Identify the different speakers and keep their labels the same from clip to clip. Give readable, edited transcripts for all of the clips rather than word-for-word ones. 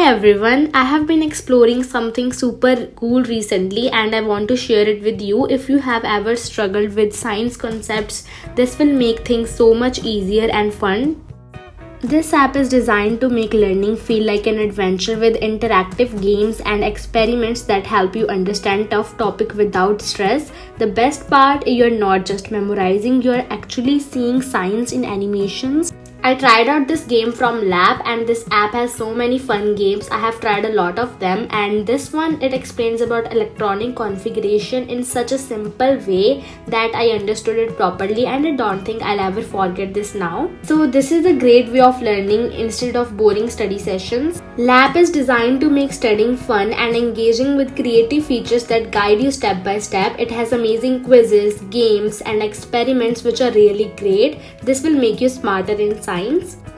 Speaker 1: everyone, I have been exploring something super cool recently and I want to share it with you. If you have ever struggled with science concepts, this will make things so much easier and fun. This app is designed to make learning feel like an adventure with interactive games and experiments that help you understand tough topic without stress. The best part, you're not just memorizing, you're actually seeing science in animations. I tried out this game from Lab and this app has so many fun games. I have tried a lot of them, and this one, it explains about electronic configuration in such a simple way that I understood it properly, and I don't think I'll ever forget this now. So this is a great way of learning instead of boring study sessions. Lab is designed to make studying fun and engaging with creative features that guide you step by step. It has amazing quizzes, games and experiments which are really great. This will make you smarter in science.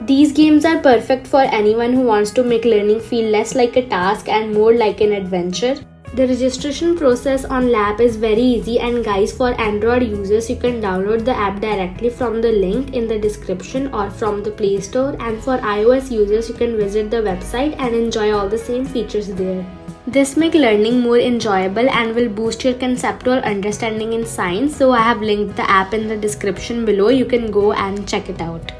Speaker 1: These games are perfect for anyone who wants to make learning feel less like a task and more like an adventure. The registration process on Lab is very easy, and guys, for Android users you can download the app directly from the link in the description or from the Play Store, and for iOS users you can visit the website and enjoy all the same features there. This makes learning more enjoyable and will boost your conceptual understanding in science. So I have linked the app in the description below. You can go and check it out.